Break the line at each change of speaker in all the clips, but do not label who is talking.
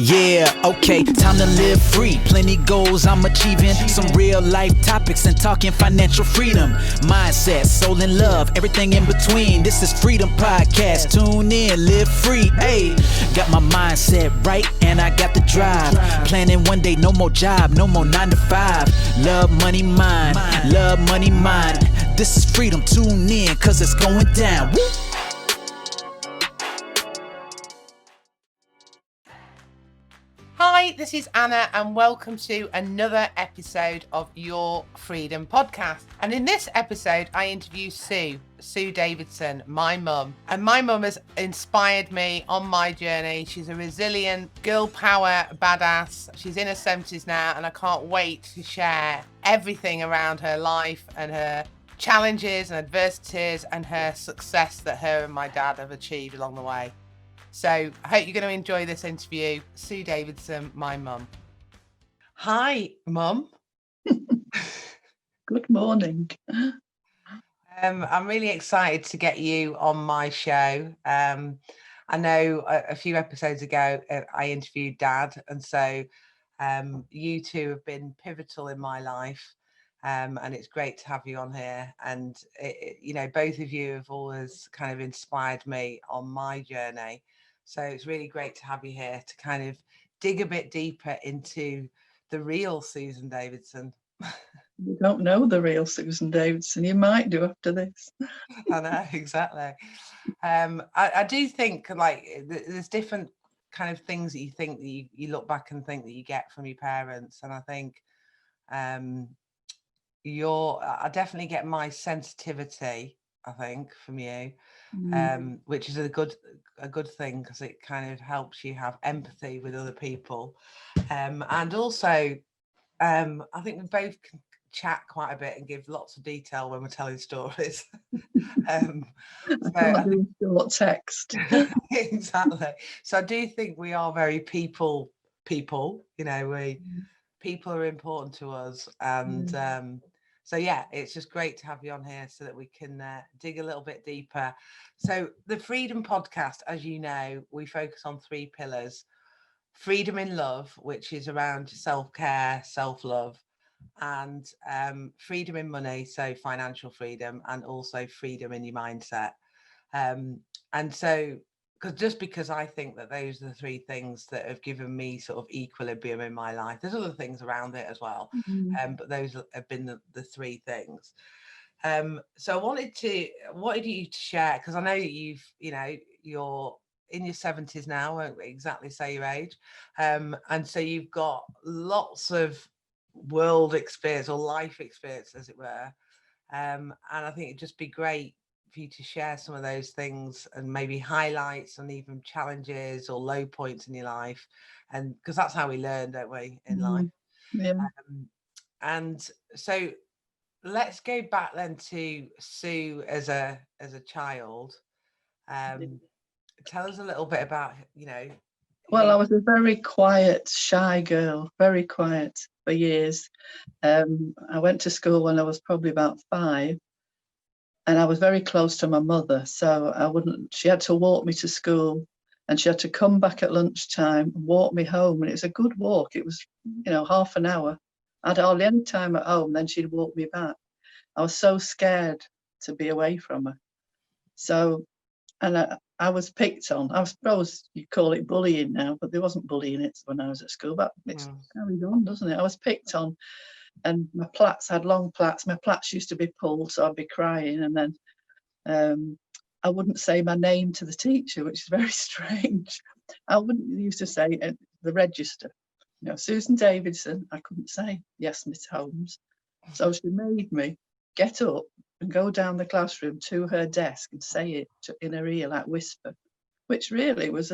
Yeah, okay, time to live free. Plenty goals I'm achieving. Some real life topics and talking financial freedom. Mindset, soul and love, everything in between. This is Freedom Podcast. Tune in, live free. Hey, got my mindset right and I got the drive. Planning one day, no more job, no more 9 to 5. Love, money, mind. Love, money, mind. This is Freedom. Tune in, cause it's going down. Woo!
Hi, this is Anna and welcome to another episode of Your Freedom Podcast. And in this episode, I interview Sue Davidson, my mum. And my mum has inspired me on my journey. She's a resilient, girl power badass. She's in her 70s now and I can't wait to share everything around her life and her challenges and adversities and her success that her and my dad have achieved along the way. So I hope you're going to enjoy this interview. Sue Davidson, my mum. Hi, mum.
Good morning.
I'm really excited to get you on my show. I know a few episodes ago I interviewed Dad, and so you two have been pivotal in my life, and it's great to have you on here. And you know, both of you have always kind of inspired me on my journey. So it's really great to have you here to kind of dig a bit deeper into the real Susan Davidson.
You don't know the real Susan Davidson. You might do after this.
I know, exactly. I do think like there's different kind of things that you think that you look back and think that you get from your parents. And I think I definitely get my sensitivity, I think, from you. Which is a good thing because it kind of helps you have empathy with other people, and also I think we both can chat quite a bit and give lots of detail when we're telling stories.
I can't do short text.
Exactly. So I do think we are very people. You know, people are important to us, and so yeah, it's just great to have you on here so that we can dig a little bit deeper. So the Freedom Podcast, as you know, we focus on 3 pillars: freedom in love, which is around self-care, self-love, and freedom in money, so financial freedom, and also freedom in your mindset. And so because I think that those are the 3 things that have given me sort of equilibrium in my life. There's other things around it as well, but those have been the 3 things. So I wanted you to share, because I know you're in your 70s now, I won't exactly say your age, and so you've got lots of world experience or life experience, as it were, and I think it'd just be great for you to share some of those things and maybe highlights and even challenges or low points in your life, and because that's how we learn, don't we, in life.
Yeah.
And so let's go back then to Sue as a child. Tell us a little bit about
Well, I was a very quiet, shy girl, very quiet for years. I went to school when I was probably about 5. And I was very close to my mother, so she had to walk me to school and she had to come back at lunchtime and walk me home. And it was a good walk. It was, half an hour. I'd hardly any time at home, then she'd walk me back. I was so scared to be away from her. So, and I was picked on. I suppose you call it bullying now, but there wasn't bullying it when I was at school, but it's carried on, doesn't it? I was picked on. And my plaits had long plaits. My plaits used to be pulled, so I'd be crying. And then I wouldn't say my name to the teacher, which is very strange. I wouldn't used to say the register. Susan Davidson, I couldn't say, yes, Miss Holmes. So she made me get up and go down the classroom to her desk and say it in her ear, like whisper, which really was,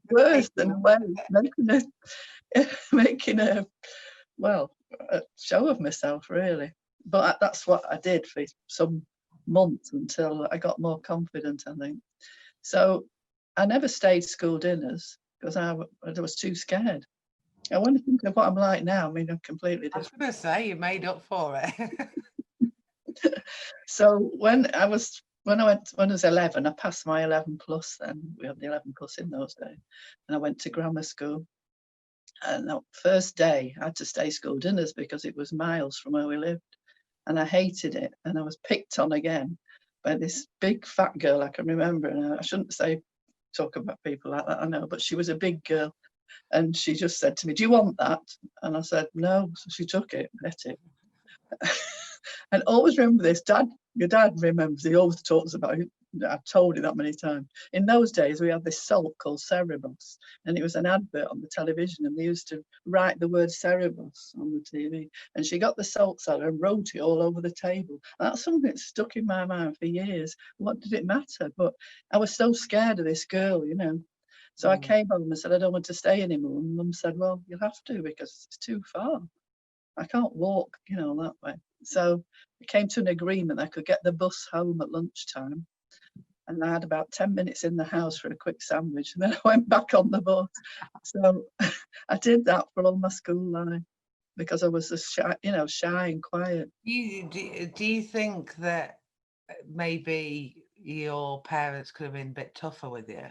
worse than a way making a show of myself, really. But that's what I did for some months until I got more confident, I think. So I never stayed school dinners because I was too scared. I want to think of what I'm like now. I mean, I'm completely different.
I was going to say, you made up for it.
So when I was when I was 11, I passed my 11 plus. Then we had the 11 plus in those days, and I went to grammar school. And the first day, I had to stay school dinners because it was miles from where we lived, and I hated it. And I was picked on again by this big fat girl I can remember. And I shouldn't talk about people like that, I know, but she was a big girl, and she just said to me, "Do you want that?" And I said, "No." So she took it, ate it. And always remember this, your dad remembers, he always talks about it. I've told you that many times. In those days, we had this salt called Cerebos, and it was an advert on the television, and they used to write the word Cerebos on the TV. And she got the salt cellar and wrote it all over the table. And that's something that stuck in my mind for years. What did it matter? But I was so scared of this girl, you know. So I came home and said, "I don't want to stay anymore." And Mum said, "Well, you'll have to, because it's too far. I can't walk, you know, that way." So we came to an agreement I could get the bus home at lunchtime, and I had about 10 minutes in the house for a quick sandwich, and then I went back on the bus. So I did that for all my school life because I was shy and quiet.
Do you think that maybe your parents could have been a bit tougher with you?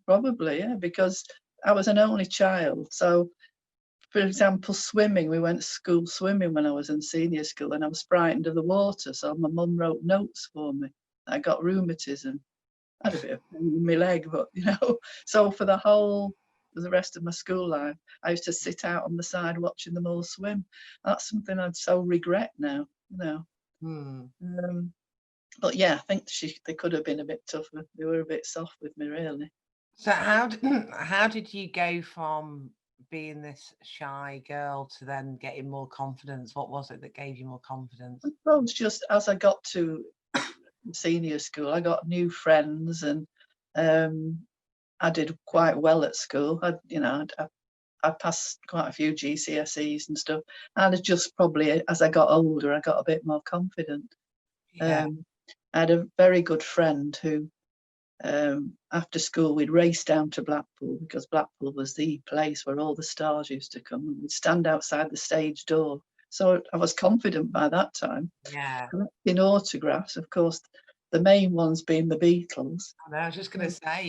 Probably, yeah, because I was an only child. So, for example, swimming, we went to school swimming when I was in senior school, and I was frightened of the water. So my mum wrote notes for me. I got rheumatism. I had a bit of pain in my leg, but you know. So for the rest of my school life, I used to sit out on the side watching them all swim. That's something I'd so regret now, you know. But yeah, I think they could have been a bit tougher. They were a bit soft with me, really.
So how did you go from being this shy girl to then getting more confidence? What was it that gave you more confidence?
I suppose just as I got to senior school, I got new friends, and I did quite well at school. I passed quite a few GCSEs and stuff, and it just probably as I got older, I got a bit more confident.
Yeah.
I had a very good friend who, after school, we'd race down to Blackpool, because Blackpool was the place where all the stars used to come, and we'd stand outside the stage door. So I was confident by that time.
Yeah.
Collecting autographs, of course, the main ones being the Beatles.
I was just going to say,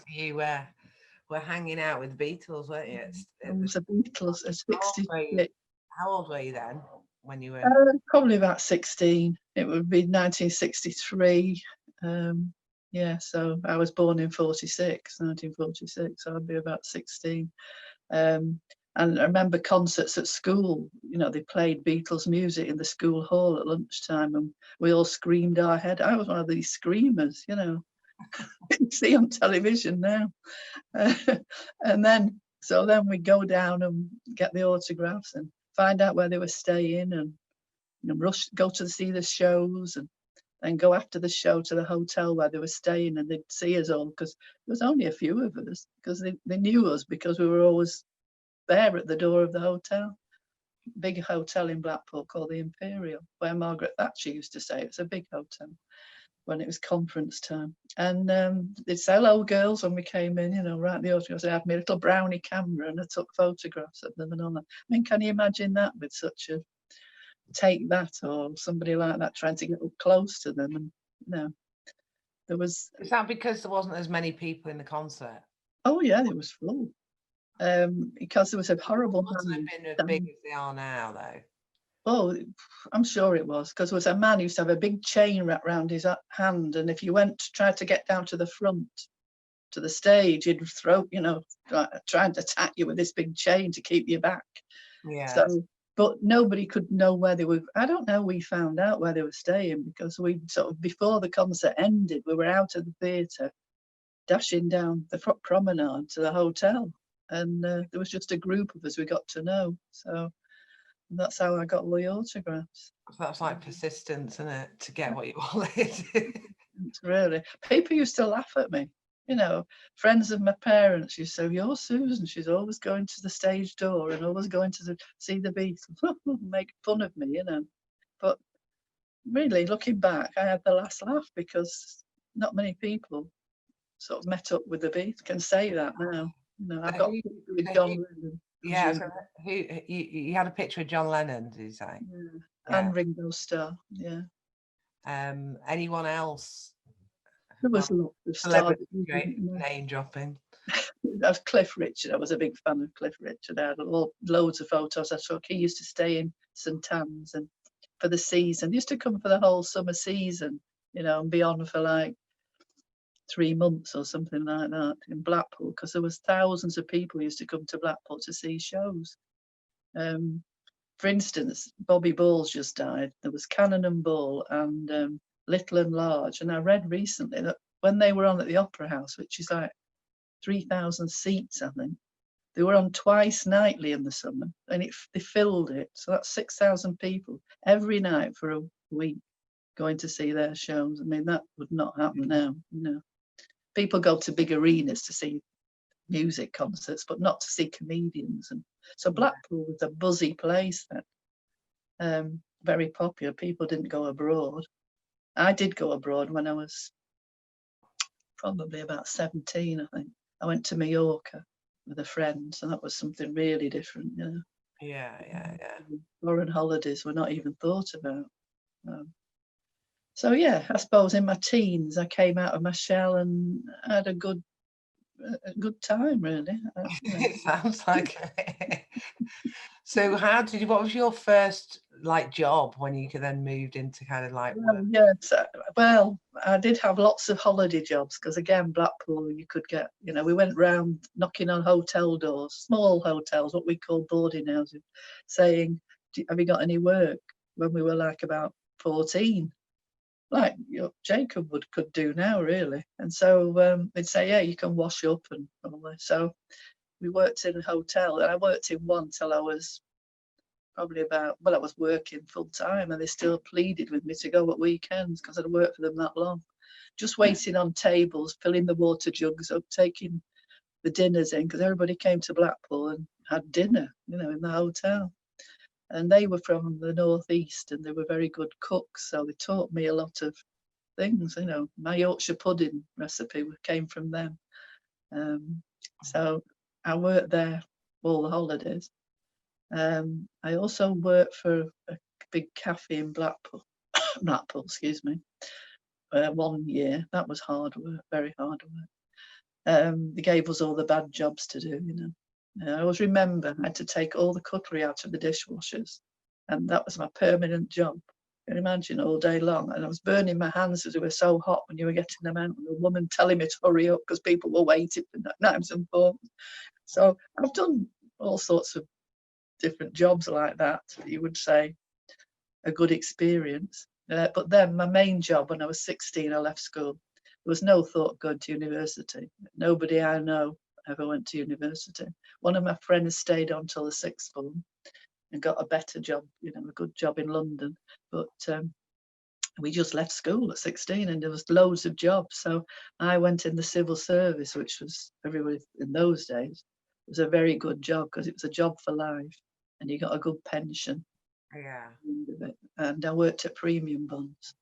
you were hanging out with the Beatles, weren't you?
It was the Beatles at 66.
How old were you then when you were?
Probably about 16. It would be 1963. Yeah, so I was born in 1946, so I'd be about 16. And I remember concerts at school. You know, they played Beatles music in the school hall at lunchtime, and we all screamed our head. I was one of these screamers, you know. You see on television now. And then we go down and get the autographs and find out where they were staying, and go to see the shows, and then go after the show to the hotel where they were staying, and they'd see us all, because there was only a few of us, because they knew us because we were always there at the door of the hotel. Big hotel in Blackpool called the Imperial, where Margaret Thatcher used to stay. It's a big hotel when it was conference time. And they'd say, "Hello, girls," when we came in, you know, right at the autographs. I had my little brownie camera, and I took photographs of them and all that. I mean, can you imagine that, with such a Take That or somebody like that trying to get up close to them? And you know, there was.
Is that because there wasn't as many people in the concert?
Oh yeah, it was full. Because there was a horrible.
Wasn't it been as big as they are now, though?
Oh, I'm sure it was, because there was a man who used to have a big chain wrapped around his hand, and if you went to try to get down to the front, to the stage, he'd throw, you know, trying to attack you with this big chain to keep you back.
Yeah.
So, but nobody could know where they were. I don't know. We found out where they were staying because we sort of, before the concert ended, we were out of the theatre, dashing down the promenade to the hotel, and there was just a group of us we got to know. So that's how I got all the autographs.
That's like persistence, isn't it, to get what you wanted?
Really, people used to laugh at me. You know, friends of my parents used to say, "You're Susan. She's always going to the stage door and always going to see the Beatles." Make fun of me, you know. But really, looking back, I had the last laugh, because not many people sort of met up with the Beatles. Can say that now. You know, I've got pictures with John Lennon.
Yeah, so you had a picture of John Lennon, did you say?
Yeah. And Ringo Starr, yeah.
Anyone else
There was
Well,
lots of
celebrity
stars.
great name dropping.
That was Cliff Richard. I was a big fan of Cliff Richard. I had loads of photos I took. He used to stay in St Anne's and for the season. He used to come for the whole summer season, you know, and be on for like 3 months or something like that in Blackpool, because there was thousands of people who used to come to Blackpool to see shows. For instance, Bobby Ball's just died. There was Cannon and Ball and Little and Large. And I read recently that when they were on at the Opera House, which is like 3,000 seats, I think, they were on twice nightly in the summer, and they filled it. So that's 6,000 people every night for a week going to see their shows. I mean, that would not happen now. You know, people go to big arenas to see music concerts, but not to see comedians. And so Blackpool was a buzzy place then, very popular. People didn't go abroad. I did go abroad when I was probably about 17, I think. I went to Mallorca with a friend, so that was something really different, you know.
Yeah.
Foreign holidays were not even thought about. So yeah, I suppose in my teens I came out of my shell and had a good time, really. You know.
It sounds like it. So what was your first like job when you could then moved into kind of like work?
Yes, well, I did have lots of holiday jobs because again, Blackpool, you could get, you know, we went round knocking on hotel doors, small hotels, what we call boarding houses, saying, have you got any work? When we were like about 14, like Jacob could do now, really. And so they'd say, yeah, you can wash up and all that. So we worked in a hotel, and I worked in one till I was probably I was working full time, and they still pleaded with me to go at weekends because I'd worked for them that long. Just waiting on tables, filling the water jugs up, taking the dinners in, because everybody came to Blackpool and had dinner, you know, in the hotel. And they were from the northeast, and they were very good cooks, so they taught me a lot of things. You know, my Yorkshire pudding recipe came from them. So I worked there all the holidays. I also worked for a big cafe in Blackpool, excuse me, 1 year. That was hard work, very hard work. They gave us all the bad jobs to do, you know. I always remember I had to take all the cutlery out of the dishwashers, and that was my permanent job. You can imagine, all day long. And I was burning my hands as they were so hot when you were getting them out, and the woman telling me to hurry up because people were waiting for knives and forks. So I've done all sorts of different jobs like that, you would say a good experience. But then my main job, when I was 16, I left school. There was no thought of going to university. Nobody I know ever went to university. One of my friends stayed on till the sixth form and got a better job, you know, a good job in London. But we just left school at 16, and there was loads of jobs. So I went in the civil service, which was, everybody in those days, it was a very good job because it was a job for life, and you got a good pension.
Yeah.
And I worked at Premium Bonds,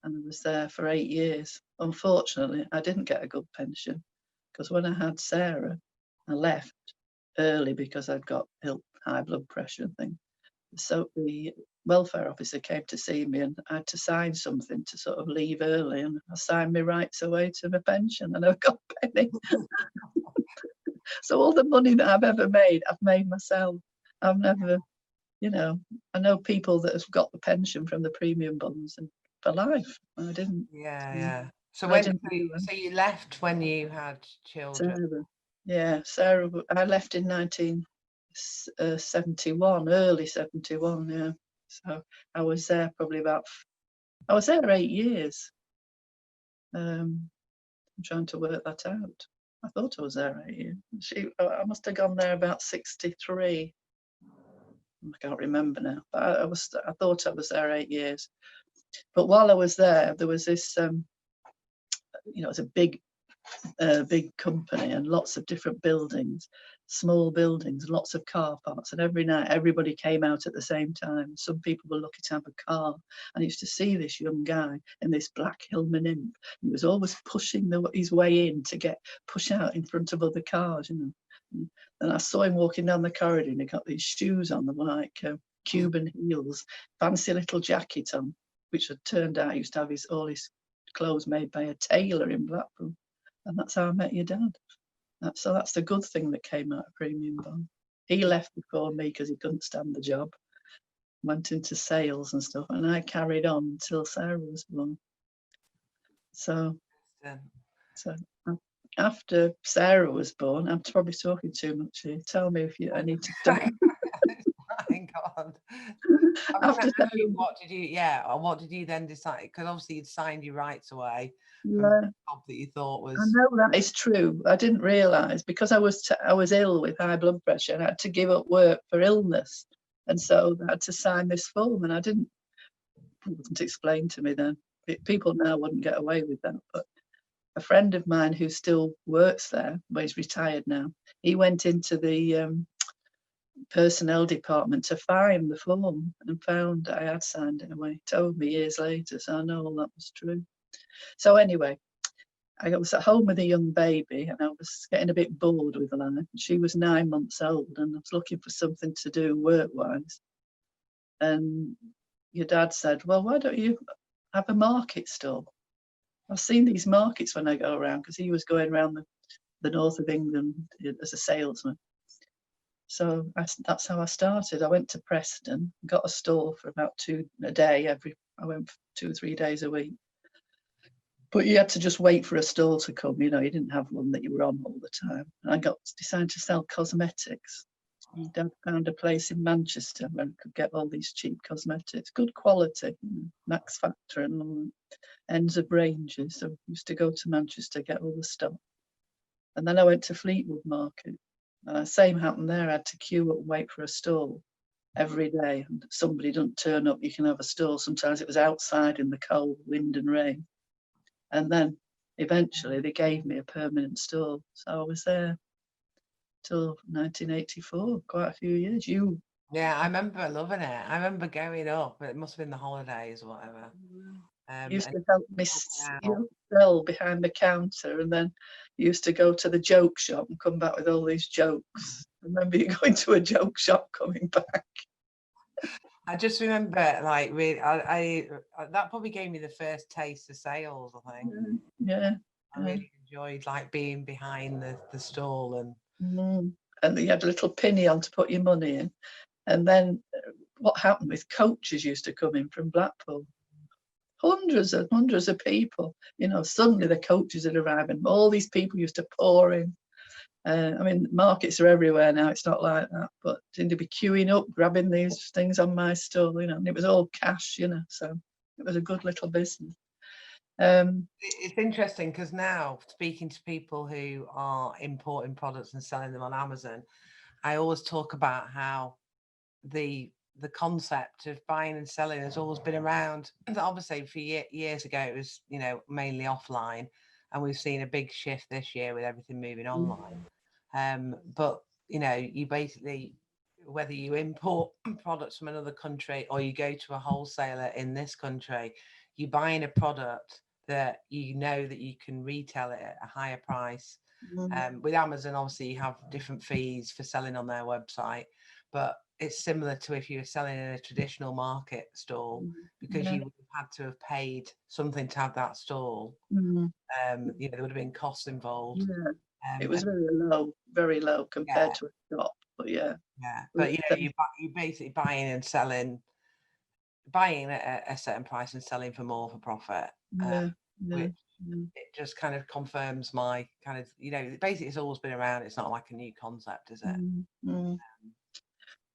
and I was there for 8 years. Unfortunately, I didn't get a good pension because when I had Sarah, I left early because I'd got high blood pressure and things. So the welfare officer came to see me, and I had to sign something to sort of leave early, and I signed my rights away to my pension, and I've got a penny. So all the money that I've ever made, I've made myself. I've never, you know, I know people that have got the pension from the Premium Bonds and for life. I didn't.
Yeah. So
So
you left when you had children?
Sarah, I left in 1971, early 71, yeah. So I was there I was there 8 years. I'm trying to work that out. I thought I was there 8 years. I must have gone there about 63. I can't remember now, but I thought I was there 8 years. But while I was there was this, you know, it's a big company and lots of different buildings, small buildings, lots of car parks, and every night everybody came out at the same time. Some people were lucky to have a car, and I used to see this young guy in this black Hillman imp. He was always pushing his way in to push out in front of other cars, you know. And I saw him walking down the corridor, and he got these shoes on, them like Cuban heels, fancy little jacket on, which had turned out he used to have all his clothes made by a tailor in Blackpool. And that's how I met your dad. So that's the good thing that came out of Premium Bond. He left before me because he couldn't stand the job, went into sales and stuff, and I carried on until Sarah was born. So after Sarah was born, I'm probably talking too much here. Tell me if I need to stop.
Thank God.
After Sarah,
what did you then decide? Because obviously you'd signed your rights away from
yeah,
the job that you thought was.
I know that is true. I didn't realise because I was ill with high blood pressure and I had to give up work for illness, and so I had to sign this form, and it wasn't explained to me then. People now wouldn't get away with that, but a friend of mine who still works there, but he's retired now, he went into the personnel department to find the form and found I had signed it away. Told me years later, so I know all that was true. So anyway, I was at home with a young baby and I was getting a bit bored with life. She was 9 months old and I was looking for something to do work-wise. And your dad said, well, why don't you have a market stall? I've seen these markets when I go around, because he was going around the north of England as a salesman. So that's how I started. I went to Preston, got a stall for about 2 a day. I went 2 or 3 days a week. But you had to just wait for a stall to come. You didn't have one that you were on all the time. And I decided to sell cosmetics. My dad found a place in Manchester where I could get all these cheap cosmetics, good quality, Max Factor and all ends of ranges. So I used to go to Manchester, get all the stuff. And then I went to Fleetwood Market. And the same happened there. I had to queue up and wait for a stall every day. And if somebody doesn't turn up, you can have a stall. Sometimes it was outside in the cold, wind and rain. And then eventually they gave me a permanent stall. So I was there till 1984, quite a few years.
Yeah, I remember loving it. I remember going up. It must have been the holidays or whatever.
Used to help me sell behind the counter, and then used to go to the joke shop and come back with all these jokes. I remember you going to a joke shop coming back.
I just remember, like, really, I that probably gave me the first taste of sales, I think.
Yeah.
I really enjoyed, like, being behind the stall
and you had a little pinny on to put your money in. And then what happened with coaches used to come in from Blackpool. Hundreds of people, suddenly the coaches had arrived and all these people used to pour in. I mean, markets are everywhere now, it's not like that, but seemed to be queuing up, grabbing these things on my stall, and it was all cash, so it was a good little business.
It's interesting because now, speaking to people who are importing products and selling them on Amazon, I always talk about how the concept of buying and selling has always been around. Obviously, for years ago, it was, mainly offline, and we've seen a big shift this year with everything moving online. But, you basically, whether you import products from another country or you go to a wholesaler in this country, you're buying a product that that you can retail it at a higher price. With Amazon, obviously, you have different fees for selling on their website, but it's similar to if you were selling in a traditional market stall, because you would have had to have paid something to have that stall. There would have been costs involved.
It was very low compared to a shop, but
but you're basically buying and selling, buying at a certain price and selling for more for profit. Which it just kind of confirms my kind of, basically it's always been around. It's not like a new concept, is it?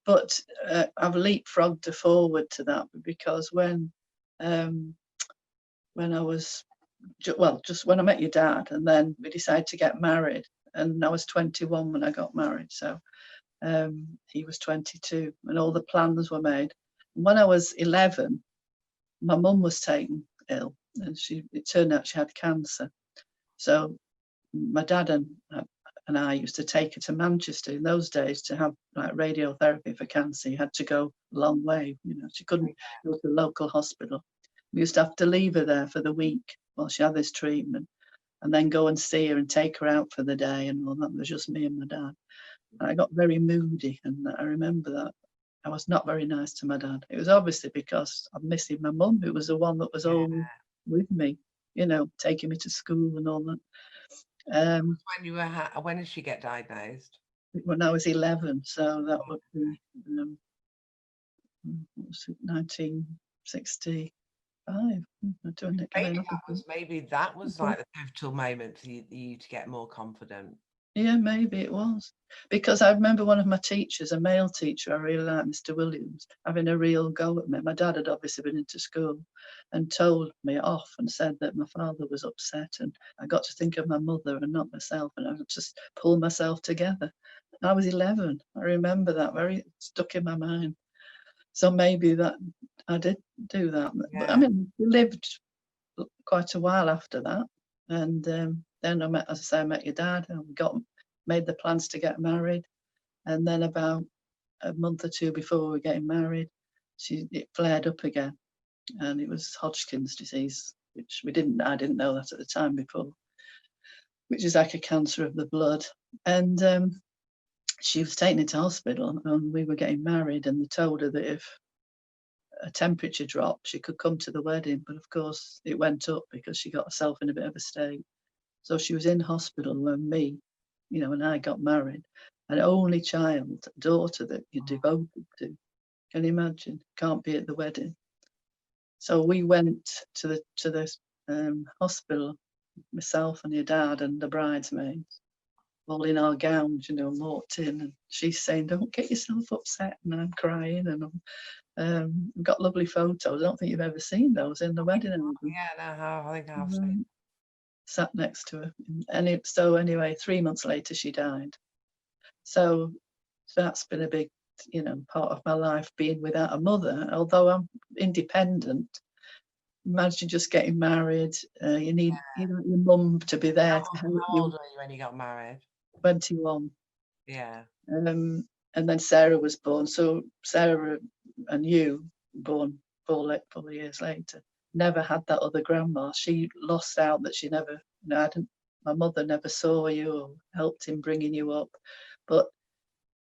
But I've leapfrogged forward to that, because when I was, just when I met your dad, and then we decided to get married, and I was 21 when I got married, so he was 22, and all the plans were made. And when I was 11, my mum was taken ill, and it turned out she had cancer. So my dad and I used to take her to Manchester. In those days, to have like radiotherapy for cancer, you had to go a long way. She couldn't go to the local hospital. We used to have to leave her there for the week while she had this treatment, and then go and see her and take her out for the day and all that. It was just me and my dad. And I got very moody, and I remember that I was not very nice to my dad. It was obviously because I'm missing my mum, who was the one that was always with me. you know, taking me to school and all that.
When you were, when did she get diagnosed?
When I was 11, so that would be, what was it, 1965.
Maybe that was like the pivotal moment for you to get more confident.
Yeah, maybe it was. Because I remember one of my teachers, a male teacher I really liked, Mr. Williams, having a real go at me. My dad had obviously been into school and told me off and said that my father was upset, and I got to think of my mother and not myself, and I would just pull myself together. I was 11. I remember that, very stuck in my mind. So maybe that I did do that. But I mean, we lived quite a while after that. And then I met, as I say, I met your dad, and we made the plans to get married. And then about a month or two before we were getting married, it flared up again, and it was Hodgkin's disease, which I didn't know that at the time before, which is like a cancer of the blood. And she was taken into hospital, and we were getting married, and they told her that if a temperature dropped, she could come to the wedding. But of course, it went up because she got herself in a bit of a state. So she was in hospital when me, you know, and I got married. An only child, daughter that you're devoted to. Can you imagine? Can't be at the wedding. So we went to the hospital, myself and your dad and the bridesmaids, all in our gowns, you know, walked in, and she's saying, "Don't get yourself upset," and I'm crying, and we've got lovely photos. I don't think you've ever seen those in the wedding album.
Yeah, no, I think I have seen.
Sat next to her. And so anyway, 3 months later, she died. So that's been a big, you know, part of my life, being without a mother. Although I'm independent, imagine just getting married. You need your mum to be there to help you.
How old were you when you got married?
21.
Yeah.
And then Sarah was born. So Sarah and you born 4 years later. Never had that other grandma. She lost out that she never, you know, my mother never saw you or helped in bringing you up. But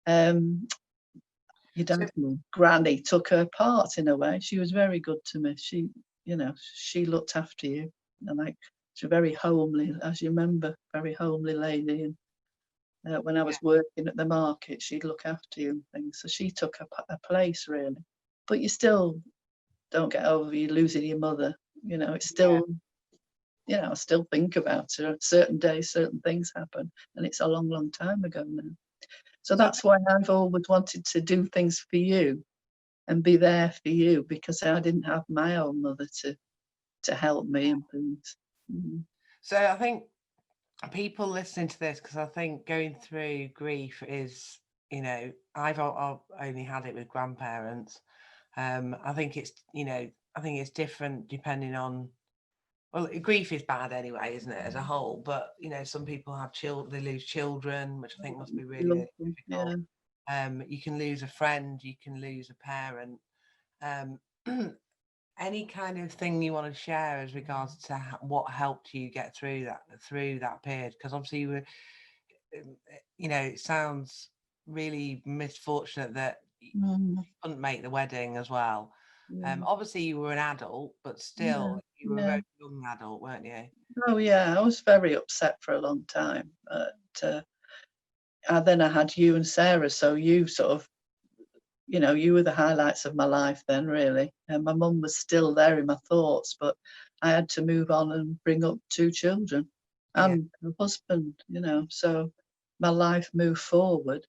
your dad's granny took her part in a way. She was very good to me. She, you know, she looked after you. And like, she's very homely, as you remember, very homely lady. And when I was working at the market, she'd look after you and things. So she took a place, really. But you still don't get over you losing your mother. You know, it's still, you know, I still think about her. Certain days, certain things happen. And it's a long, long time ago now. So that's why I've always wanted to do things for you and be there for you, because I didn't have my own mother to help me and things.
So I think people listening to this, because I think going through grief is, you know, I've only had it with grandparents. I think it's, you know, I think it's different depending on, well, grief is bad anyway, isn't it, as a whole? But, you know, some people have children, they lose children, which I think must be really, really difficult. You can lose a friend, you can lose a parent. Any kind of thing you want to share as regards to what helped you get through that period? Because obviously you were, you know, it sounds really misfortunate that you couldn't make the wedding as well. Obviously you were an adult, but still you were a very young adult, weren't you?
Oh yeah, I was very upset for a long time. But then I had you and Sarah, so you sort of, you know, you were the highlights of my life then, really. And my mum was still there in my thoughts, but I had to move on and bring up 2 children and a husband, you know. So my life moved forward,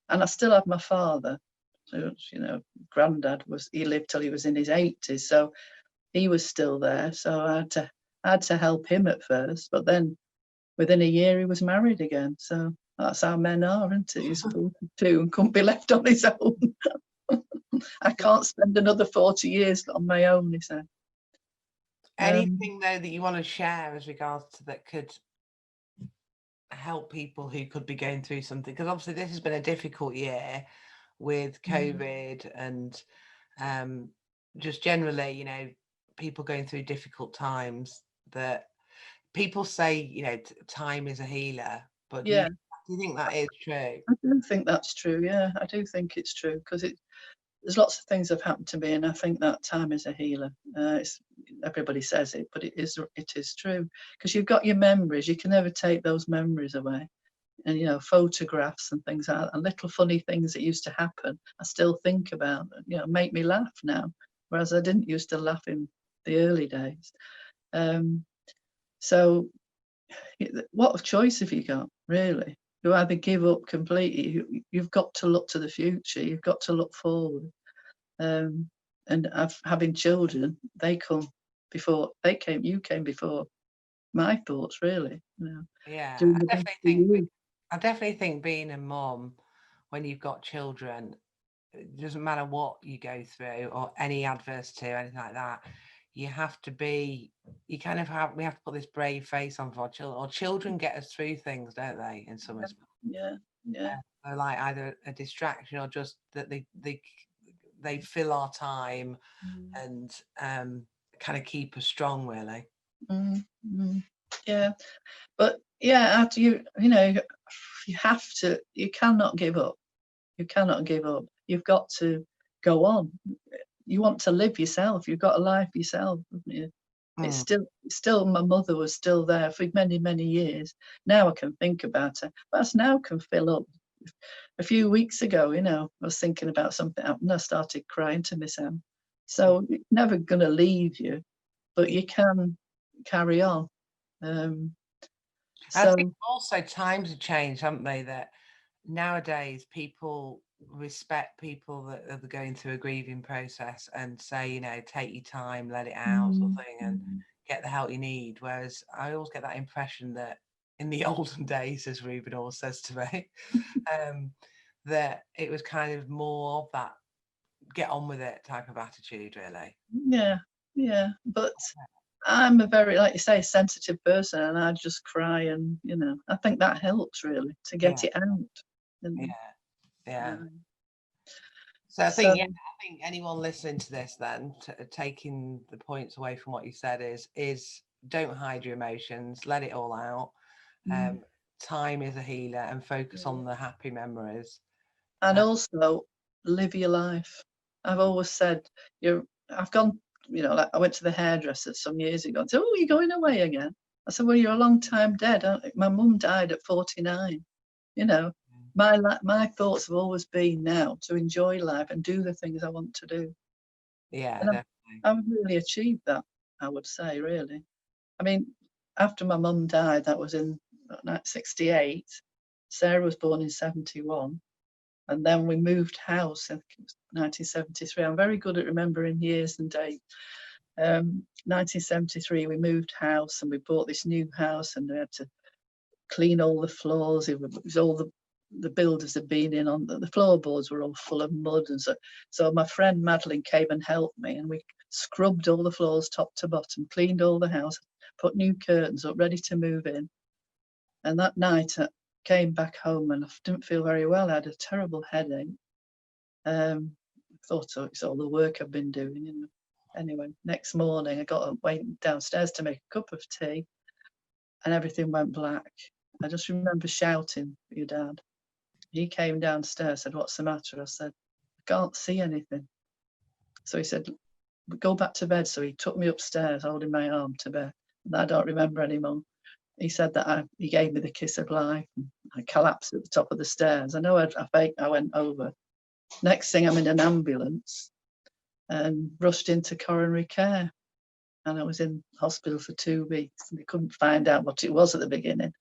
and I still had my father. So, you know, Granddad he lived till he was in his 80s, so he was still there. So I had to help him at first, but then within a year he was married again. So that's how men are, isn't it? He's 42 and couldn't be left on his own. I can't spend another 40 years on my own, he said.
Anything though that you want to share as regards to that could help people who could be going through something? Because obviously this has been a difficult year with COVID and just generally, you know, people going through difficult times. That people say, you know, time is a healer, but do you think that is true?
I do think that's true. Yeah, I do think it's true, because there's lots of things have happened to me, and I think that time is a healer. Everybody says it, but it is true, because you've got your memories. You can never take those memories away. And, you know, photographs and things like that, and little funny things that used to happen, I still think about, you know, make me laugh now, whereas I didn't used to laugh in the early days. So what choice have you got, really? You either give up completely. You've got to look to the future. You've got to look forward. And having children, they come before they came. You came before my thoughts, really. You know,
Yeah,
do the best for you.
I definitely think being a mum, when you've got children, it doesn't matter what you go through or any adversity or anything like that. You have to be, we have to put this brave face on for our children. Or children get us through things, don't they? In some respects.
Yeah.
They're like either a distraction or just that they fill our time and kind of keep us strong, really.
Yeah, but yeah, after you know, you have to. You cannot give up. You cannot give up. You've got to go on. You want to live yourself. You've got a life yourself, haven't you? It's still my mother was still there for many, many years. Now I can think about her, but I now can fill up. A few weeks ago, you know, I was thinking about something and I started crying to myself. So it's never going to leave you, but you can carry on.
I think also times have changed, haven't they? That nowadays people respect people that are going through a grieving process and say, you know, take your time, let it out, sort of thing, and get the help you need. Whereas I always get that impression that in the olden days, as Ruben always says to me, that it was kind of more of that get on with it type of attitude, really.
Yeah, but I'm a very, like you say, sensitive person, and I just cry, and you know, I think that helps really to get it out.
Yeah. So I think anyone listening to this, then taking the points away from what you said is don't hide your emotions, let it all out. Time is a healer, and focus on the happy memories.
And also live your life. I've always said, I've gone, you know, like I went to the hairdresser some years ago and said, oh, you're going away again? I said, well, you're a long time dead. My mum died at 49. You know, my thoughts have always been now to enjoy life and do the things I want to do.
Yeah,
and I've really achieved that, I would say, really. I mean, after my mum died, that was in 68. Sarah was born in 71. And then we moved house in 1973. I'm very good at remembering years and dates. 1973, we moved house and we bought this new house, and we had to clean all the floors. It was all the builders had been in on the floorboards were all full of mud, and so my friend Madeline came and helped me, and we scrubbed all the floors top to bottom, cleaned all the house, put new curtains up, ready to move in. And that night I came back home and I didn't feel very well. I had a terrible headache. I thought it's all the work I've been doing, you know. Anyway, next morning I went downstairs to make a cup of tea, and everything went black. I just remember shouting for your dad. He came downstairs, said, what's the matter? I said, I can't see anything. So he said, go back to bed. So he took me upstairs, holding my arm, to bed. And I don't remember anymore. He said that he gave me the kiss of life. And I collapsed at the top of the stairs. I know I went over. Next thing, I'm in an ambulance and rushed into coronary care. And I was in hospital for 2 weeks. And they couldn't find out what it was at the beginning.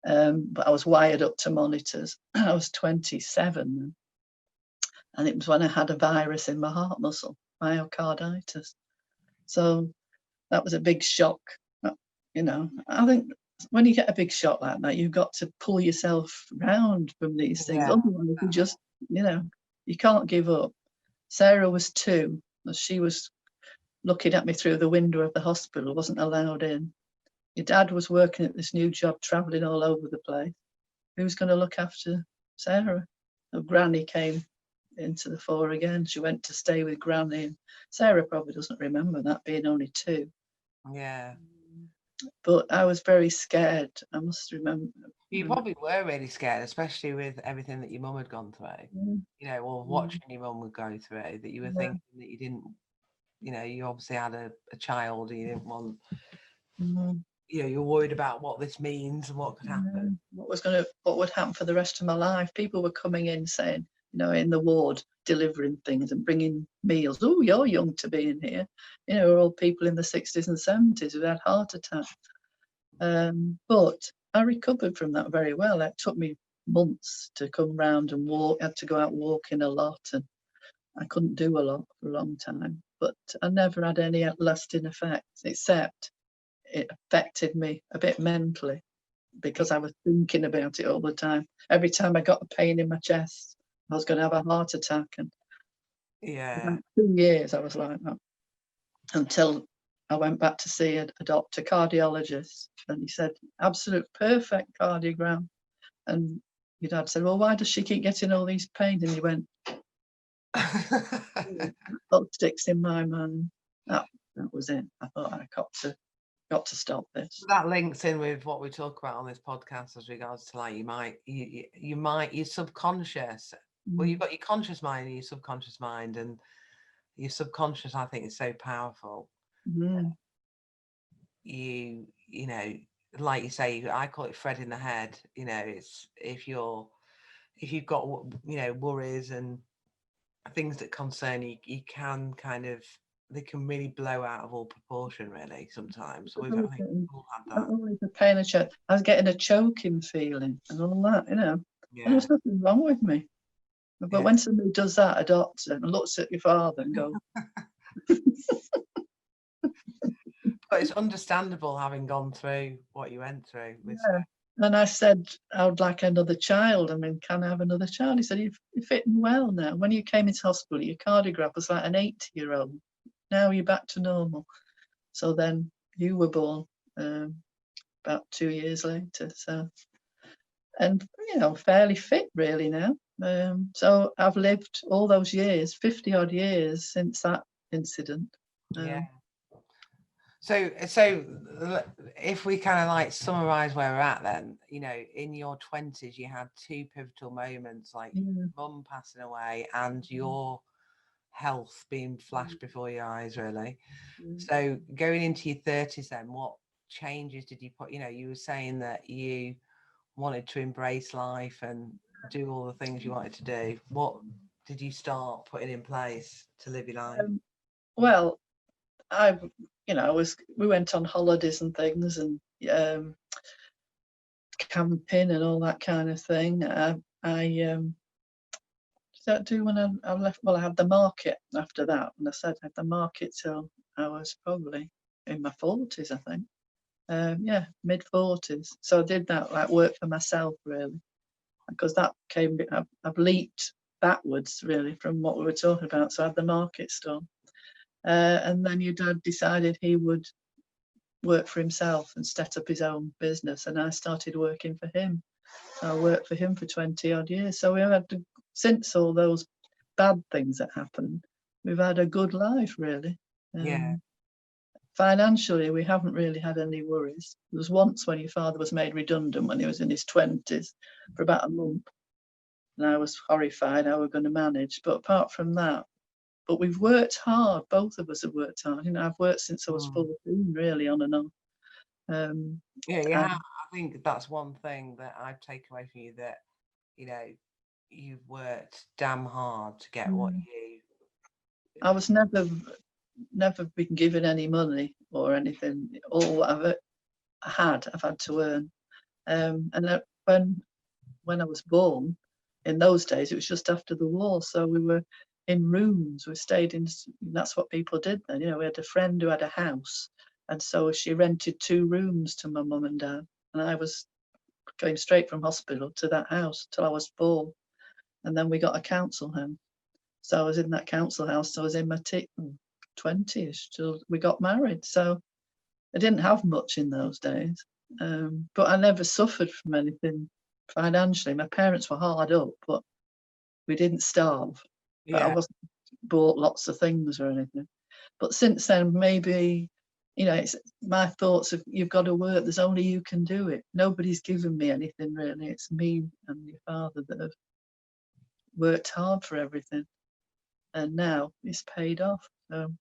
But I was wired up to monitors. I was 27. And it was when I had a virus in my heart muscle, myocarditis. So that was a big shock. You know, I think when you get a big shock like that, you've got to pull yourself round from these things. Otherwise, you just, you know, you can't give up. Sarah was 2. She was looking at me through the window of the hospital, wasn't allowed in. Your dad was working at this new job, travelling all over the place. Who's going to look after Sarah? So Granny came into the fore again. She went to stay with Granny. And Sarah probably doesn't remember that, being only 2.
Yeah.
but I was very scared. I must remember.
You probably were really scared, especially with everything that your mum had gone through, or watching your mum would go through, that you were thinking that you didn't, you obviously had a child and you didn't want, you're worried about what this means and what could happen.
What would happen for the rest of my life. People were coming in saying, in the ward, delivering things and bringing meals. Oh, you're young to be in here. We're all people in the 60s and 70s who had heart attacks. But I recovered from that very well. It took me months to come round and walk. I had to go out walking a lot, and I couldn't do a lot for a long time. But I never had any lasting effects, except it affected me a bit mentally, because I was thinking about it all the time. Every time I got a pain in my chest, I was going to have a heart attack. And for 2 years I was like that, until I went back to see a doctor, cardiologist, and he said, absolute perfect cardiogram. And your dad said, well, why does she keep getting all these pains? And he went, that sticks in my mind. That was it. I thought I got to stop this.
That links in with what we talk about on this podcast as regards to, like, your subconscious. Well, you've got your conscious mind and your subconscious mind, and your subconscious, I think, is so powerful. You like you say, I call it Fred in the head. It's if you've got worries and things that concern you, you can they can really blow out of all proportion, really, sometimes. So I think we've all had that.
Always a pain in the chest. I was getting a choking feeling and all that, And there's nothing wrong with me. But when somebody does that, a doctor, and looks at your father and goes,
but it's understandable, having gone through what you went through.
And I said, I would like another child. I mean, can I have another child? He said, you're fitting well now. When you came into hospital, your cardiograph was like an 80-year-old. Now you're back to normal. So then you were born about 2 years later. So, and fairly fit really now. So I've lived all those years, 50 odd years since that incident.
So if we kind of like summarize where we're at, then, in your 20s, you had two pivotal moments, like mum passing away and your health being flashed before your eyes, really. So going into your 30s, then, what changes did you put? You were saying that you wanted to embrace life and do all the things you wanted to do. What did you start putting in place to live your life?
Well, we went on holidays and things, and camping and all that kind of thing. Did I do when I left? Well, I had the market after that, and I said I had the market till I was probably in my 40s, I think. Mid 40s. So I did that, like, work for myself, really, because that I've leaped backwards really from what we were talking about. So I had the market store, and then your dad decided he would work for himself and set up his own business, and I started working for him. I worked for him for 20 odd years. So we had, since all those bad things that happened, we've had a good life, really. Financially, we haven't really had any worries. There was once when your father was made redundant when he was in his 20s for about a month, and I was horrified how we're going to manage. But apart from that, but we've worked hard. Both of us have worked hard. I've worked since I was 14, really, on and on.
I think that's one thing that I've taken away from you, that you've worked damn hard to get what you.
I was never been given any money or anything. All I've had to earn. And when I was born, in those days, it was just after the war, so we were in rooms. We stayed in. That's what people did then. We had a friend who had a house, and so she rented 2 rooms to my mum and dad, and I was going straight from hospital to that house till I was 4, and then we got a council home. So I was in that council house. So I was in my 20ish till we got married. So I didn't have much in those days, but I never suffered from anything financially. My parents were hard up, but we didn't starve. But I wasn't bought lots of things or anything. But since then, maybe you know, it's my thoughts of, you've got to work, there's only you can do it. Nobody's given me anything really. It's me and your father that have worked hard for everything, and now it's paid off. So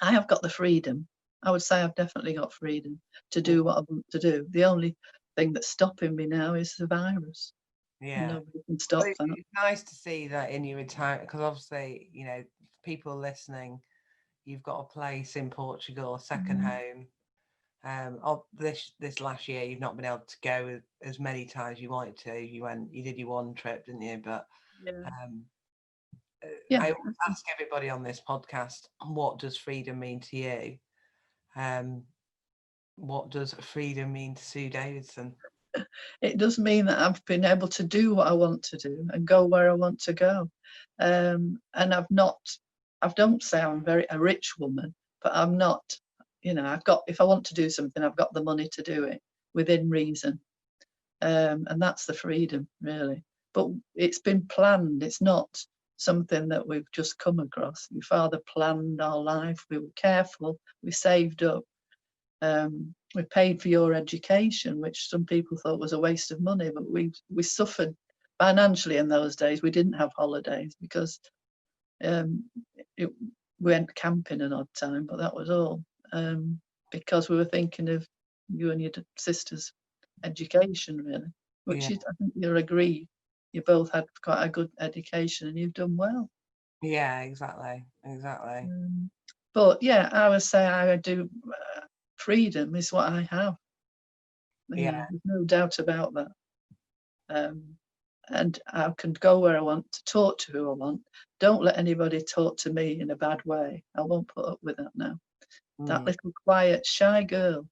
I have got the freedom. I would say I've definitely got freedom to do what I want to do. The only thing that's stopping me now is the virus.
Yeah,
nobody can stop that.
It's nice to see that in your retirement, because obviously, you know, people listening, you've got a place in Portugal, a second home. This last year, you've not been able to go as many times you wanted to. You did your one trip, didn't you? But
yeah.
I ask everybody on this podcast, what does freedom mean to you? What does freedom mean to Sue Davidson?
It does mean that I've been able to do what I want to do and go where I want to go. And I don't say I'm a rich woman, but I'm not, you know, if I want to do something, I've got the money to do it within reason. And that's the freedom, really. But it's been planned. It's not something that we've just come across. Your father planned our life. We were careful. We saved up. We paid for your education, which some people thought was a waste of money, but we suffered financially in those days. We didn't have holidays because we went camping an odd time, but that was all, because we were thinking of you and your sister's education, really, which I think you'll agree, you both had quite a good education and you've done well.
Yeah, exactly.
But yeah, I would say I do. Freedom is what I have. There's no doubt about that. And I can go where I want, to talk to who I want. Don't let anybody talk to me in a bad way. I won't put up with that now. That little quiet, shy girl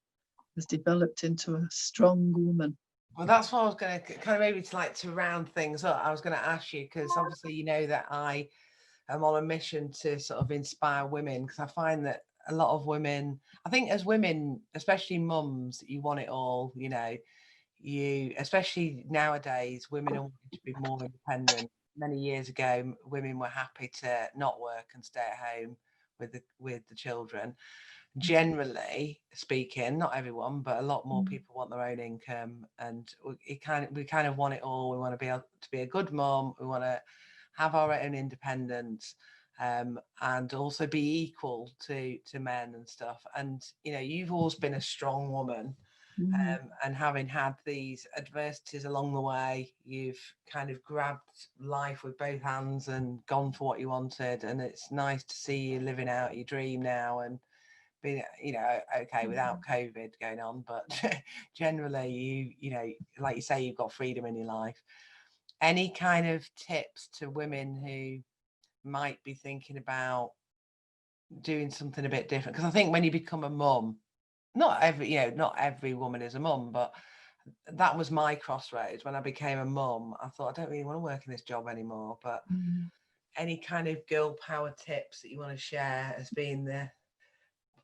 has developed into a strong woman.
Well, that's what I was going to kind of maybe to round things up. I was going to ask you, because obviously you know that I am on a mission to sort of inspire women, because I find that a lot of women, I think as women, especially mums, you want it all, you know, especially nowadays, women are wanting to be more independent. Many years ago, women were happy to not work and stay at home with the children. Generally speaking, not everyone, but a lot more people want their own income, and we kind of want it all. We want to be able to be a good mom. We want to have our own independence, and also be equal to men and stuff. And you know, you've always been a strong woman, and having had these adversities along the way, you've kind of grabbed life with both hands and gone for what you wanted. And it's nice to see you living out your dream now, and being, you know, okay, without COVID going on, but generally you know, like you say, you've got freedom in your life. Any kind of tips to women who might be thinking about doing something a bit different? Because I think when you become a mum, not every woman is a mum, but that was my crossroads. When I became a mum, I thought, I don't really want to work in this job anymore. But any kind of girl power tips that you want to share as being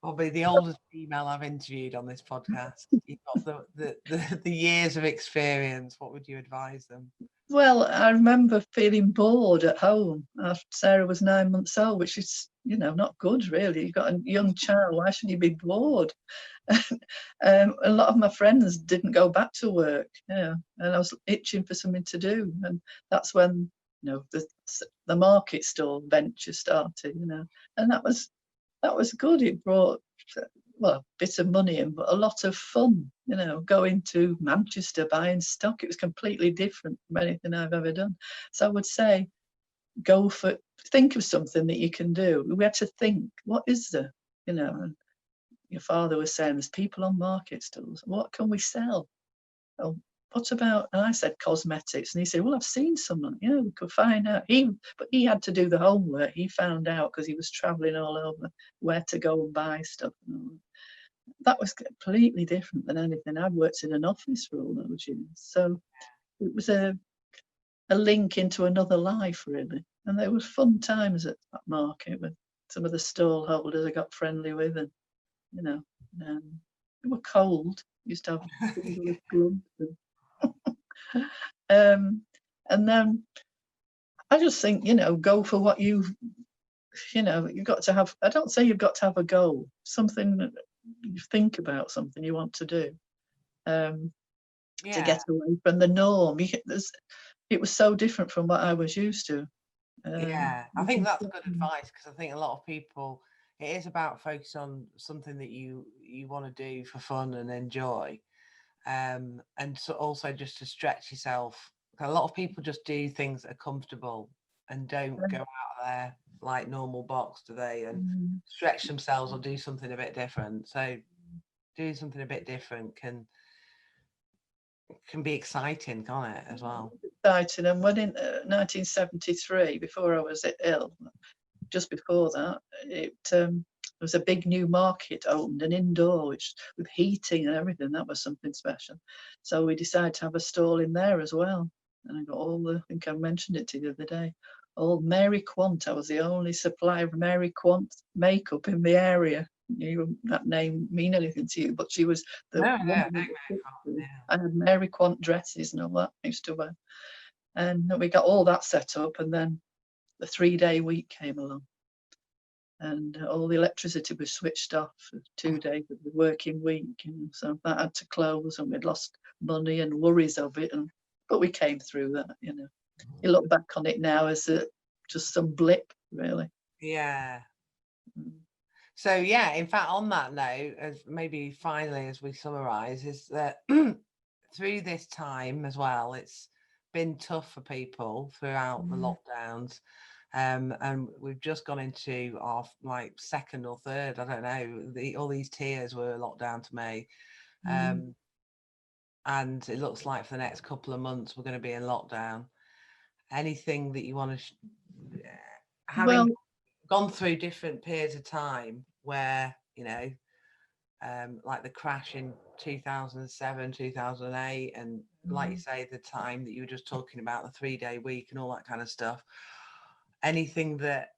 probably the oldest female I've interviewed on this podcast? You've got the years of experience. What would you advise them?
Well, I remember feeling bored at home after Sarah was 9 months old, which is, you know, not good, really. You've got a young child, why shouldn't you be bored? A lot of my friends didn't go back to work, and I was itching for something to do. And that's when, you know, the market stall venture started, you know, and that was good. It brought, well, a bit of money in, but a lot of fun, you know, going to Manchester, buying stock. It was completely different from anything I've ever done. So I would say, think of something that you can do. We had to think, what is there, you know? And your father was saying, there's people on market stalls. What can we sell? Oh, what about, and I said cosmetics, and he said, well, I've seen someone, you know, we could find out. But he had to do the homework. He found out because he was traveling all over where to go and buy stuff. That was completely different than anything. I'd worked in an office for all those years, so it was a link into another life, really. And there were fun times at that market with some of the stall holders I got friendly with, and you know, they were cold. Used to have gloves. And then I just think, you know, go for what you've got to have. I don't say you've got to have a goal, something you think about something you want to do, to
Yeah.
get away from the norm. It was so different from what I was used to.
Yeah, I think that's good advice, because I think a lot of people, it is about focus on something that you want to do for fun and enjoy, and so also just to stretch yourself. A lot of people just do things that are comfortable and don't go out of their like normal box, do they, and stretch themselves or do something a bit different. So doing something a bit different can be exciting, can't it, as well?
Exciting. And when in 1973, before I was ill, just before that, there was a big new market opened, an indoor, which with heating and everything. That was something special. So we decided to have a stall in there as well. And I got I think I mentioned it to you the other day, all Mary Quant. I was the only supplier of Mary Quant makeup in the area. That name mean anything to you, but she was the I had Mary Quant dresses and all that I used to wear. And we got all that set up, and then the 3-day week came along, and all the electricity was switched off for 2 days of the working week, and so that had to close, and we'd lost money and worries of it, but we came through that. You look back on it now as just some blip, really.
Yeah. So yeah, in fact, on that note, as maybe finally as we summarize, is that through this time as well, it's been tough for people throughout the lockdowns, and we've just gone into our like second or third, I don't know, all these tiers were locked down to May, and it looks like for the next couple of months we're going to be in lockdown. Anything that you want to having gone through different periods of time where like the crash in 2007, 2008, and like you say, the time that you were just talking about, the 3-day week and all that kind of stuff, anything that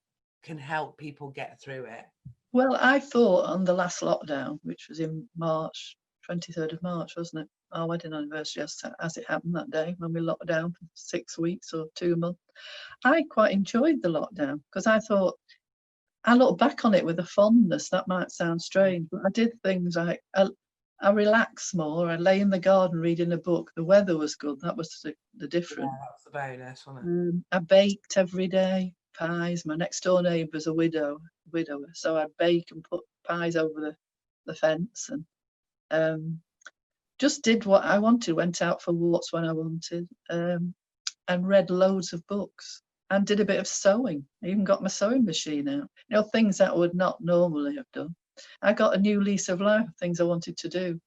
can help people get through it?
Well, I thought on the last lockdown, which was in March, 23rd of March, wasn't it? Our wedding anniversary, as it happened that day, when we locked down for 6 weeks or 2 months. I quite enjoyed the lockdown, because I thought, I look back on it with a fondness. That might sound strange, but I did things like I relaxed more. I lay in the garden reading a book. The weather was good. That was the difference.
Yeah, that's the bonus, wasn't it?
I baked every day, pies. My next door neighbour's a widower, so I'd bake and put pies over the fence, and just did what I wanted. Went out for walks when I wanted, and read loads of books. And did a bit of sewing. I even got my sewing machine out. Things that I would not normally have done. I got a new lease of life, things I wanted to do.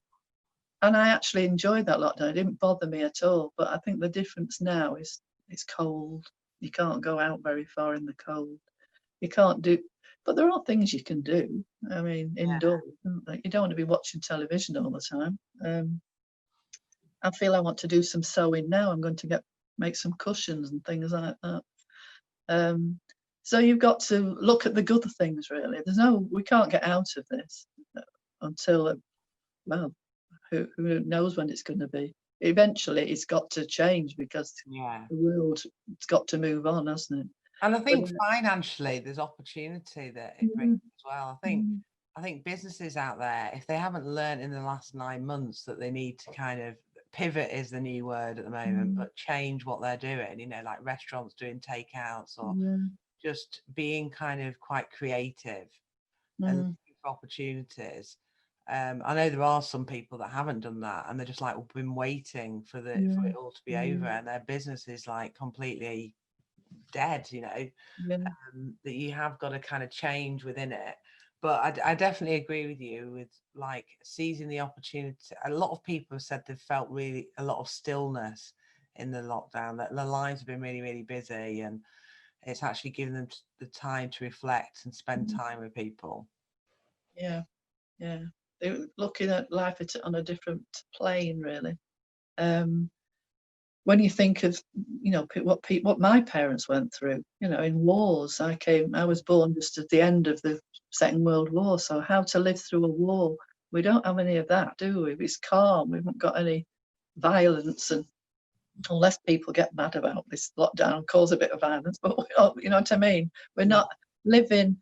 And I actually enjoyed that lockdown. It didn't bother me at all. But I think the difference now is it's cold. You can't go out very far in the cold. You can't do, but there are things you can do. I mean, indoors. You don't want to be watching television all the time. I feel I want to do some sewing now. I'm going to make some cushions and things like that. So you've got to look at the good things, really. We can't get out of this until, who knows when it's going to be. Eventually it's got to change, because the world's got to move on, hasn't it?
And I think financially there's opportunity that it brings as well. I think businesses out there, if they haven't learned in the last 9 months that they need to kind of pivot, is the new word at the moment, but change what they're doing, like restaurants doing takeouts, or just being kind of quite creative and looking for opportunities. I know there are some people that haven't done that, and they're just like been waiting for it all to be over, and their business is like completely dead, that you have got to kind of change within it. But I definitely agree with you with like seizing the opportunity. A lot of people have said they've felt really a lot of stillness in the lockdown, that their lives have been really, really busy, and it's actually given them the time to reflect and spend time with people.
Yeah. They're looking at life on a different plane, really. When you think of, what my parents went through, in wars. I was born just at the end of the Second World War, so how to live through a war. We don't have any of that, do we? It's calm. We haven't got any violence, and unless people get mad about this lockdown, cause a bit of violence, but you know what I mean? We're not living.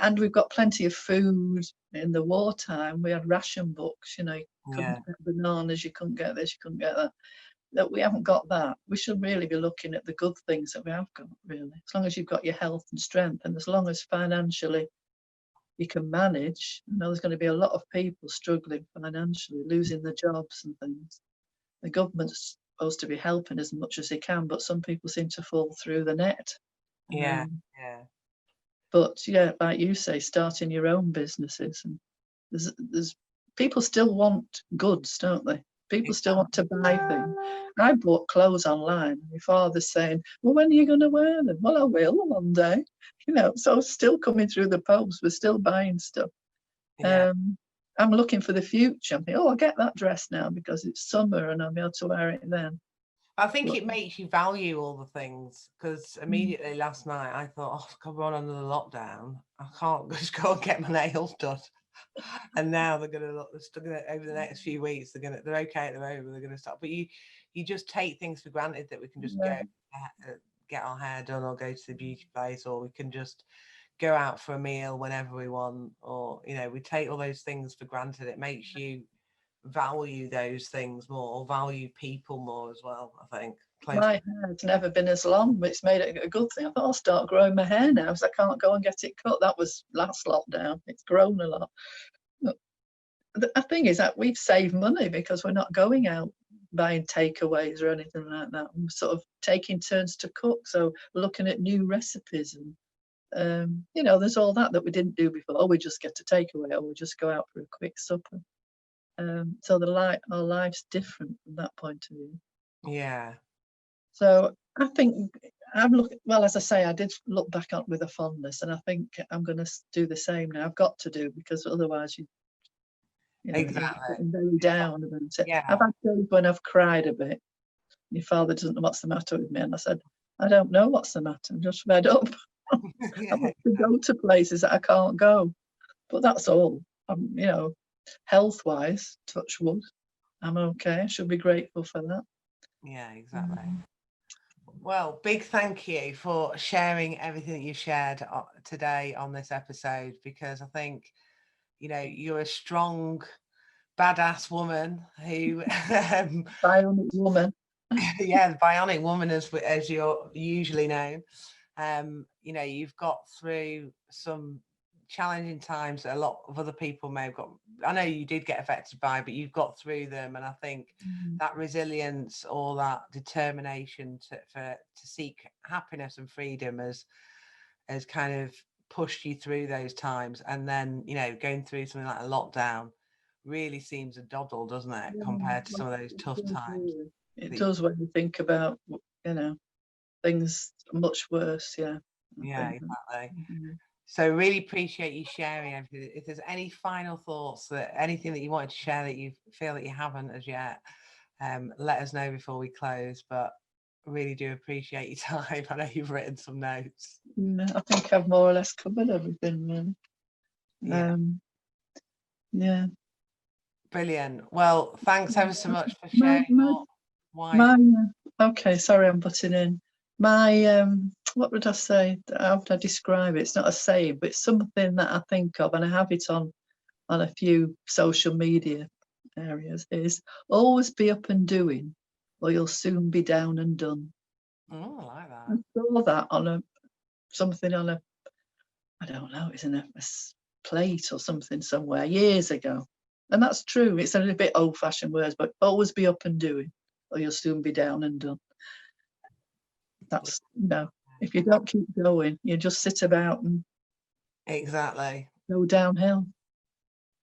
and we've got plenty of food. In the wartime, we had ration books, you know, you couldn't get bananas, you couldn't get this, you couldn't get that. That we haven't got that. We should really be looking at the good things that we have got, really. As long as you've got your health and strength, and as long as financially you can manage. I know there's going to be a lot of people struggling financially, losing their jobs and things. The government's supposed to be helping as much as they can, but some people seem to fall through the net.
Yeah.
But yeah, like you say, starting your own businesses, and there's people still want goods, don't they? People still want to buy things. I bought clothes online, and my father's saying, well, when are you going to wear them? Well, I will one day. You know, so still coming through the post, we're still buying stuff. I'm looking for the future. I'm thinking, oh, I'll get that dress now because it's summer and I'll be able to wear it then.
I think it makes you value all the things, because immediately last night I thought, oh, God, we're on another lockdown. I can't just go and get my nails done. And now they're gonna over the next few weeks, they're okay at the moment, they're gonna stop. But you just take things for granted that we can just go get our hair done, or go to the beauty place, or we can just go out for a meal whenever we want, or, you know, we take all those things for granted. It makes you value those things more, or value people more as well, I think.
My hair's never been as long, but it's made it a good thing. I thought I'll start growing my hair now because I can't go and get it cut. That was last lockdown. It's grown a lot. But the thing is that we've saved money because we're not going out buying takeaways or anything like that. We're sort of taking turns to cook, so looking at new recipes, and you know, there's all that we didn't do before. Oh, we just get a takeaway, or we just go out for a quick supper. So our life's different from that point of view.
Yeah.
So I think well, as I say, I did look back on with a fondness, and I think I'm going to do the same now. I've got to do, because otherwise you know,
Exactly.
you're getting very down about it.
Yeah.
I've had days when I've cried a bit. Your father doesn't know what's the matter with me, and I said, I don't know what's the matter. I'm just fed up. I want to go to places that I can't go, but that's all. You know, health-wise, touch wood, I'm okay. I should be grateful for that.
Yeah, exactly. Well, big thank you for sharing everything that you've shared today on this episode, because I think, you know, you're a strong, badass woman who
bionic woman.
Yeah, the bionic woman, as you're usually known. You know, you've got through some challenging times that a lot of other people may have got. I know you did get affected by, but you've got through them, and I think that resilience, or that determination to seek happiness and freedom has kind of pushed you through those times. And then, you know, going through something like a lockdown really seems a doddle, doesn't it, compared to some of those tough times.
It does, when you think about, you know, things much worse. Yeah,
exactly. So really appreciate you sharing everything. If there's any final thoughts, anything that you wanted to share that you feel that you haven't as yet, let us know before we close. But really do appreciate your time. I know you've written some notes.
I think I've more or less covered everything, really. Yeah.
Brilliant. Well, thanks ever so much for sharing.
Okay, sorry, I'm butting in. What would I say? How would I describe it? It's not a saying, but it's something that I think of, and I have it on a few social media areas, is always be up and doing, or you'll soon be down and done.
Oh, I like that.
I saw that on something on I don't know, it's in a plate or something somewhere years ago. And that's true. It's a little bit old-fashioned words, but always be up and doing, or you'll soon be down and done. That's, you know, if you don't keep going, you just sit about and
exactly
go downhill.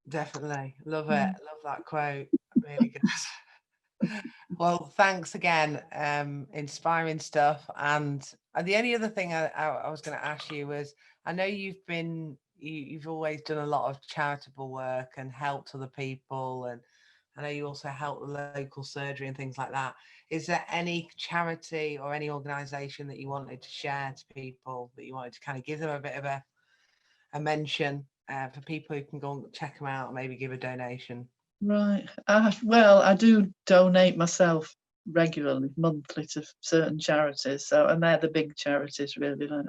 Definitely. Love it. Love that quote. Really good. Well, thanks again. Inspiring stuff. And the only other thing I was going to ask you was, I know you've always done a lot of charitable work and helped other people, and I know you also help the local surgery and things like that. Is there any charity or any organisation that you wanted to share to people, that you wanted to kind of give them a bit of a mention for people who can go and check them out and maybe give a donation?
Right. Well, I do donate myself regularly, monthly, to certain charities. So, and they're the big charities, really, like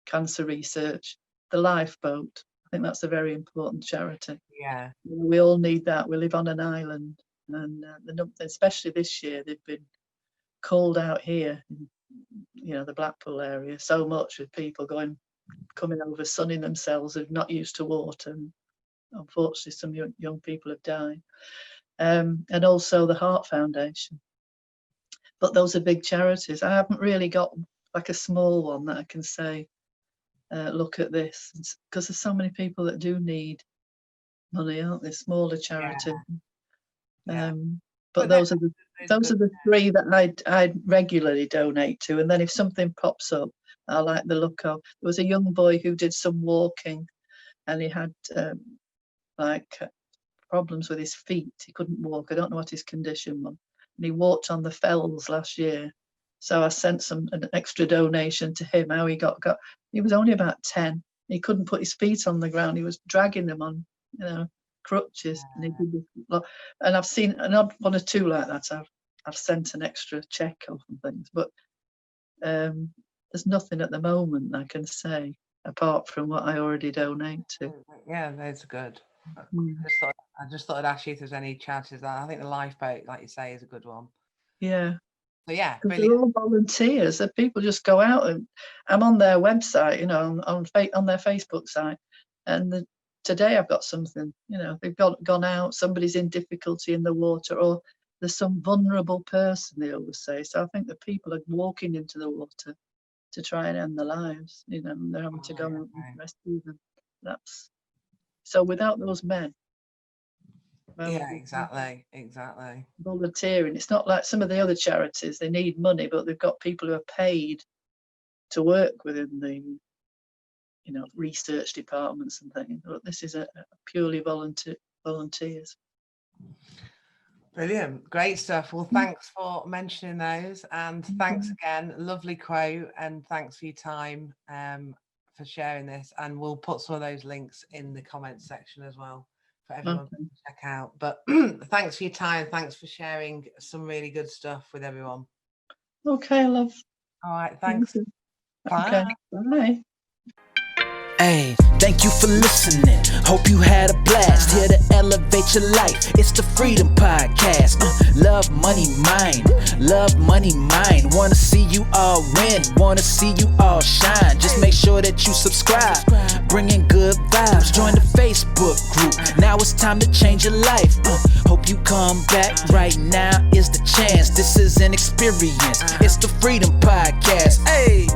cancer research, the lifeboat. I think that's a very important charity.
Yeah.
We all need that. We live on an island, and especially this year, they've been called out here in, the Blackpool area so much, with people coming over, sunning themselves, who've not used to water. And unfortunately, some young people have died. And also the Heart Foundation. But those are big charities. I haven't really got like a small one that I can say, look at this, because there's so many people that do need money, aren't there? Smaller charities.
Yeah.
But those are the three that I regularly donate to. And then if something pops up I like the look of, there was a young boy who did some walking, and he had problems with his feet. He couldn't walk. I don't know what his condition was. And he walked on the fells last year. So I sent an extra donation to him. How he got he was only about 10. He couldn't put his feet on the ground. He was dragging them on, crutches. And he did this, and I've seen one or two like that. I've sent an extra check off and things, but there's nothing at the moment I can say apart from what I already donate to.
Yeah, those are good. I just thought I'd ask you if there's any charities. I think the lifeboat, like you say, is a good one.
Yeah.
So yeah,
they're all volunteers. That people just go out, and I'm on their website, on their Facebook site, and today I've got something. They've gone out. Somebody's in difficulty in the water, or there's some vulnerable person, they always say. So I think that people are walking into the water to try and end their lives. They're having to go and rescue them. That's so without those men.
Yeah, exactly.
Volunteering. It's not like some of the other charities. They need money, but they've got people who are paid to work within the, research departments and things. But this is a purely volunteers.
Brilliant. Great stuff. Well, thanks for mentioning those, and thanks again. Lovely quote, and thanks for your time for sharing this. And we'll put some of those links in the comments section as well for everyone to check out. But thanks for your time. Thanks for sharing some really good stuff with everyone.
Okay, love.
All right. Thanks. Bye.
Okay, bye.
Hey, thank you for listening. Hope you had a blast. Here to elevate your life. It's the Freedom Podcast. Love, money, mind. Love, money, mind. Wanna see you all win. Wanna see you all shine. Just make sure that you subscribe. Bringing good vibes. Join the Facebook group. Now it's time to change your life. Hope you come back. Right now is the chance. This is an experience. It's the Freedom Podcast. Hey.